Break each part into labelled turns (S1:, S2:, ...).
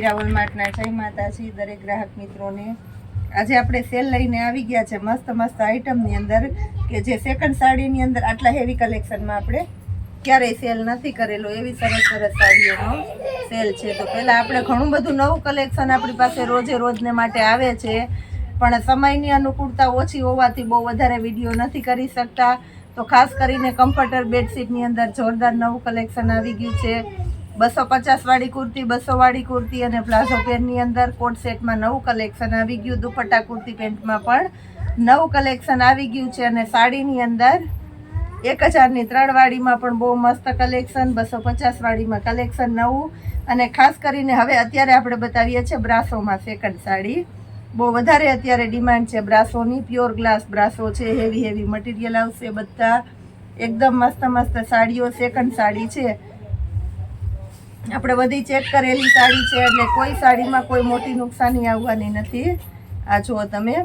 S1: મીરા વોલમાર્ટના જય માતાજી દરેક ગ્રાહક મિત્રોને। આજે આપણે સેલ લઈને આવી ગયા છે મસ્ત મસ્ત આઇટમની અંદર કે જે સેકન્ડ સાડીની અંદર આટલા હેવી કલેક્શનમાં આપણે ક્યારેય સેલ નથી કરેલો એવી સરસ સરસ સાડીઓનો સેલ છે। તો પહેલાં આપણે ઘણું બધું નવું કલેક્શન આપણી પાસે રોજે રોજને માટે આવે છે, પણ સમયની અનુકૂળતા ઓછી હોવાથી બહુ વધારે વિડીયો નથી કરી શકતા। તો ખાસ કરીને કમ્ફર્ટર બેડશીટની અંદર જોરદાર નવું કલેક્શન આવી ગયું છે। 250 વાળી કુર્તી, 200 વાળી કુર્તી અને પ્લાઝો પેરની અંદર કોટ સેટમાં નવું કલેક્શન આવી ગયું। દુપટ્ટા કુર્તી પેન્ટમાં પણ નવું કલેક્શન આવી ગયું છે અને સાડીની અંદર 1000ની 3 વાળીમાં પણ બહુ મસ્ત કલેક્શન, 250 વાળીમાં કલેક્શન નવું। અને ખાસ કરીને હવે અત્યારે આપણે બતાવીએ છીએ બ્રાસોમાં સેકન્ડ સાડી। બહુ વધારે અત્યારે ડિમાન્ડ છે બ્રાસોની। પ્યોર ગ્લાસ બ્રાસો છે, હેવી હેવી મટીરિયલ આવશે, બધા એકદમ મસ્ત મસ્ત સાડીઓ સેકન્ડ સાડી છે। આપણે બધી ચેક કરેલી સાડી છે એટલે કોઈ સાડીમાં કોઈ મોટી નુકસાની આવવાની નથી। આ જુઓ તમે,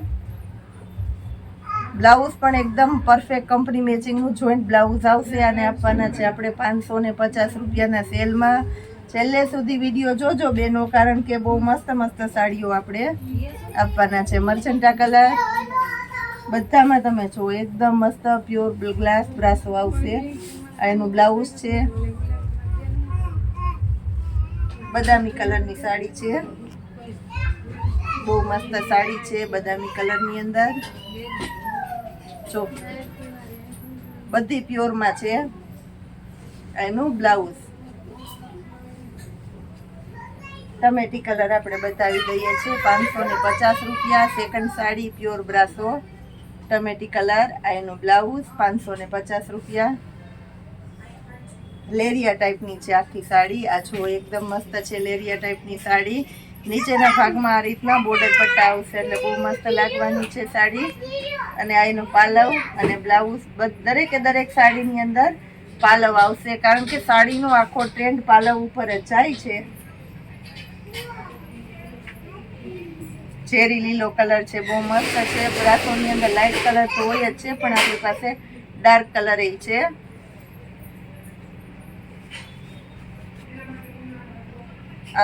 S1: બ્લાઉઝ પણ એકદમ પરફેક્ટ કંપની મેચિંગનું જોઈન્ટ બ્લાઉઝ આવશે અને આપવાના છે આપણે 550 રૂપિયાના સેલમાં। છેલ્લે સુધી વિડીયો જોજો બેનો, કારણ કે બહુ મસ્ત મસ્ત સાડીઓ આપણે આપવાના છે। મર્ચન્ટા કલર બધામાં તમે જુઓ એકદમ મસ્ત પ્યોર ગ્લાસ બ્રાસો આવશે। આ એનું બ્લાઉઝ છે, બદામી કલરની સાડી છે, બહુ મસ્ત સાડી છે બદામી કલરની અંદર। જો બધી પ્યોરમાં છે, એનું બ્લાઉઝ ટમેટી કલર આપણે બતાવી દઈએ છીએ। 550 રૂપિયા second sari pure brasso ટમેટી colour. આ એનું બ્લાઉઝ 550 રૂપિયા। લેરિયા ટાઈપની છે આખી સાડી। આ જો એકદમ મસ્ત છે લેરિયા ટાઈપની સાડી। નીચેના ભાગમાં આ રીતના બોર્ડર પટ્ટા આવશે એટલે બહુ મસ્ત લાગવાની છે સાડી। અને આ એનું પાલવ અને બ્લાઉઝ, દરેકે દરેક સાડીની અંદર પાલવ આવશે, કારણ કે સાડીનો આખો ટ્રેન્ડ પાલવ ઉપર જ જાય છે। ચેરી લીલો કલર છે, બહુ મસ્ત છે। બ્રાસોની અંદર લાઇટ કલર તો હોય જ છે, પણ આપણી પાસે ડાર્ક કલર એ છે।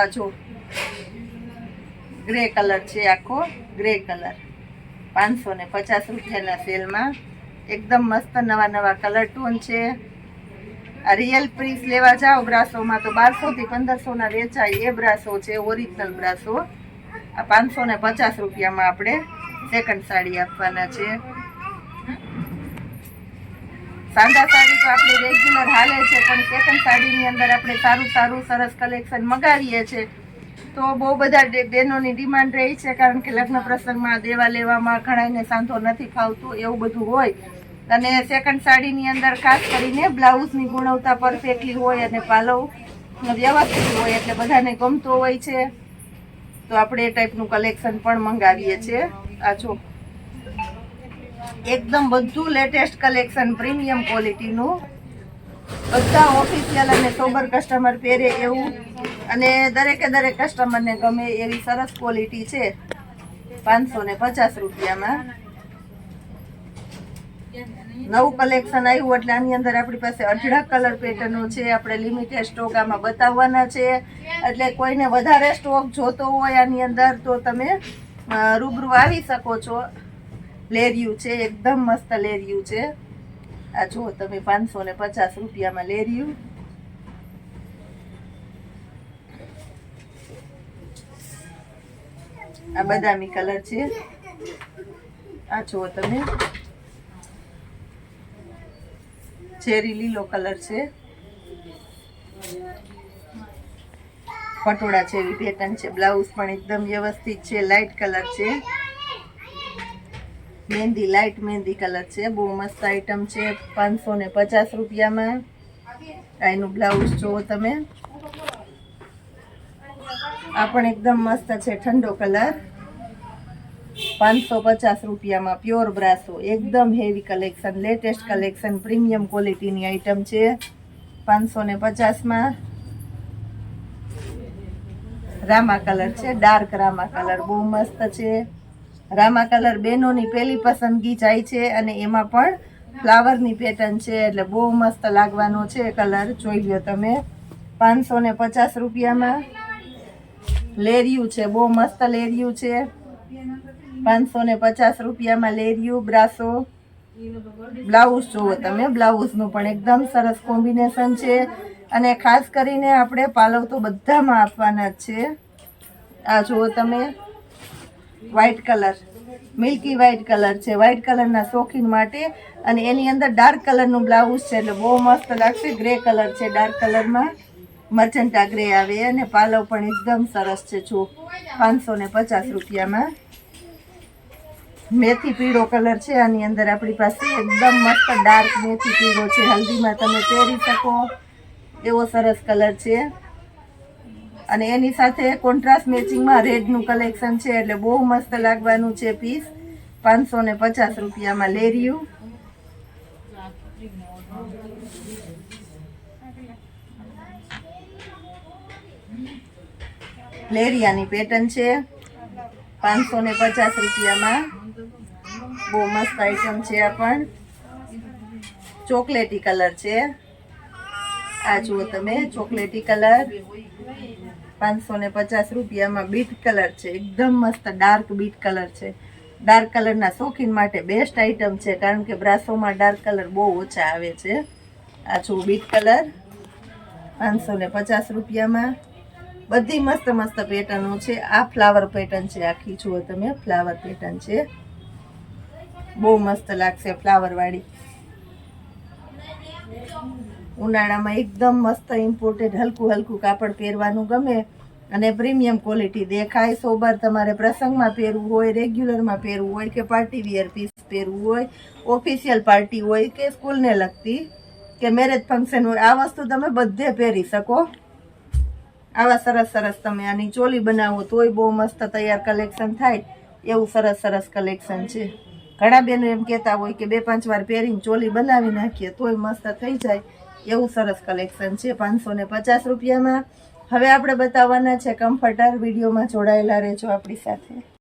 S1: આ જો ગ્રે કલર છે, આખો ગ્રે કલર 550 રૂપિયાના સેલમાં। એકદમ મસ્ત નવા નવા કલર ટોન છે। આ રિયલ પીસ લેવા જાઓ બ્રાસોમાં તો 1200 થી 1500 ના વેચાય એ બ્રાસો છે, ઓરિજિનલ બ્રાસો। આ 550 રૂપિયામાં આપણે સેકન્ડ સાડી આપવાના છે। સાદા સાડી તો આપણે રેગ્યુલર હાલે છે, પણ સેકન્ડ સાડીની અંદર આપણે સારું સારું સરસ કલેક્શન મગાવીએ છીએ તો બહુ બધા બહેનોની ડિમાન્ડ રહી છે, કારણ કે લગ્ન પ્રસંગમાં દેવા લેવામાં ઘણાને સાંધો નથી ફાવતું એવું બધું હોય। અને સેકન્ડ સાડીની અંદર ખાસ કરીને બ્લાઉઝની ગુણવત્તા પરફેક્ટલી હોય અને પાલવ વ્યવસ્થિત હોય એટલે બધાને ગમતો હોય છે, તો આપણે એ ટાઈપનું કલેક્શન પણ મંગાવીએ છીએ। આ જો એકદમ બધું લેટેસ્ટ કલેક્શન પ્રીમિયમ ક્વોલિટીનું, બધા ઓફિશિયલ અને સોબર કસ્ટમર પહેરે એવું અને દરેકે દરેક કસ્ટમરને ગમે એવી સરસ ક્વોલિટી છે। 550 રૂપિયામાં નવું કલેક્શન આવ્યું એટલે આની અંદર આપણી પાસે અઢળક કલર પેટર્નો છે। આપણે લિમિટેડ સ્ટોક આમાં બતાવવાના છે, એટલે કોઈને વધારે સ્ટોક જોતો હોય આની અંદર તો તમે રૂબરૂ આવી શકો છો। લેરિયું છે, એકદમ મસ્ત લેરિયું છે। આ જુઓ તમે 550 રૂપિયામાં લેરિયું। આ બદામી કલર છે। આ જુઓ તમે, ચેરી લીલો કલર છે, પટોળા જેવી પેટર્ન છે। બ્લાઉઝ પણ એકદમ વ્યવસ્થિત છે, લાઇટ કલર છે, મહેંદી લાઇટ મહેંદી કલર છે, બહુ મસ્ત આઈટમ છે। 550 રૂપિયામાં આ એનું બ્લાઉઝ જુઓ તમે, આ પણ એકદમ મસ્ત છે ઠંડો કલર। 550 રૂપિયામાં પ્યોર બ્રાસો, એકદમ heavy collection, latest collection, premium ક્વોલિટીની આઈટમ છે। 550માં રામા કલર છે, ડાર્ક રામા કલર, બહુ મસ્ત છે। રામા કલર બહેનોની પહેલી પસંદગી જાય છે અને એમાં પણ ફ્લાવરની પેટર્ન છે એટલે બહુ મસ્ત લાગવાનો છે કલર, જોઈ લો તમે। 550 રૂપિયામાં લેરિયું છે, બહુ મસ્ત લેરિયું છે. 550 રૂપિયામાં લેરિયું બ્રાસો. બ્લાઉઝ જુઓ તમે, બ્લાઉઝનું પણ એકદમ સરસ કોમ્બિનેશન છે. અને ખાસ કરીને આપણે પાલવ તો બધામાં આપવાના જ છે. આ જુઓ તમે, white colour, milky white colour છે, વ્હાઈટ કલરના શોખીન માટે. અને એની અંદર ડાર્ક કલરનું બ્લાઉઝ છે એટલે બહુ મસ્ત લાગશે. ગ્રે કલર છે, ડાર્ક કલરમાં મર્ચન્ટા ગ્રે આવે. અને પાલવ પણ એકદમ સરસ છે. જો 550 રૂપિયામાં. મેથી પીળો કલર છે, આની અંદર આપણી પાસે એકદમ મસ્ત ડાર્ક મેથી પીળો છે. હલ્દીમાં તમે પહેરી શકો એવો સરસ કલર છે. અને એની સાથે કોન્ટ્રાસ્ટ મેચિંગમાં રેડનું કલેક્શન છે એટલે બહુ મસ્ત લાગવાનું છે પીસ. 550 રૂપિયામાં લેરિયું. લેરિયાની પેટર્ન છે 550 રૂપિયામાં. બહુ મસ્ત આઈટમ છે. આ પણ ચોકલેટી કલર છે. આ જુઓ તમે, ચોકલેટી કલર 550 રૂપિયામાં. બીટ કલર છે, એકદમ મસ્ત ડાર્ક બીટ કલર છે. ડાર્ક કલરના શોખીન માટે બેસ્ટ આઈટમ છે, કારણ કે બ્રાસોમાં ડાર્ક કલર બહુ ઓછા આવે છે. આ જુઓ બીટ કલર 550 રૂપિયામાં. બધી મસ્ત મસ્ત પેટર્નો છે. આ ફ્લાવર પેટર્ન છે, આખી જુઓ તમે, ફ્લાવર પેટર્ન છે. બહુ મસ્ત લાગશે ફ્લાવર વાળી. ઉનાળામાં એકદમ મસ્ત ઇમ્પોર્ટેડ હલકું હલકું કાપડ પહેરવાનું ગમે અને પ્રીમિયમ ક્વોલિટી દેખાય. સોબર તમારે પ્રસંગમાં પહેરવું હોય, રેગ્યુલરમાં પહેરવું હોય કે પાર્ટી વિયર પીસ પહેરવું હોય, ઓફિશિયલ પાર્ટી હોય કે સ્કૂલને લગતી કે મેરેજ ફંક્શન હોય, આ વસ્તુ તમે બધે પહેરી શકો. આવા સરસ સરસ તમે આની ચોલી બનાવો તોય બહુ મસ્ત તૈયાર કલેક્શન થાય એવું સરસ સરસ કલેક્શન છે. ઘણા બહેનો એમ કહેતા હોય કે 2-5 વાર પહેરીને ચોલી બનાવી નાખીએ તોય મસ્ત થઈ જાય એવું સરસ કલેક્શન છે 550 રૂપિયામાં. હવે આપણે બતાવવાના છે કમ્ફર્ટર. વિડીયોમાં જોડાયેલા રહેજો આપણી સાથે.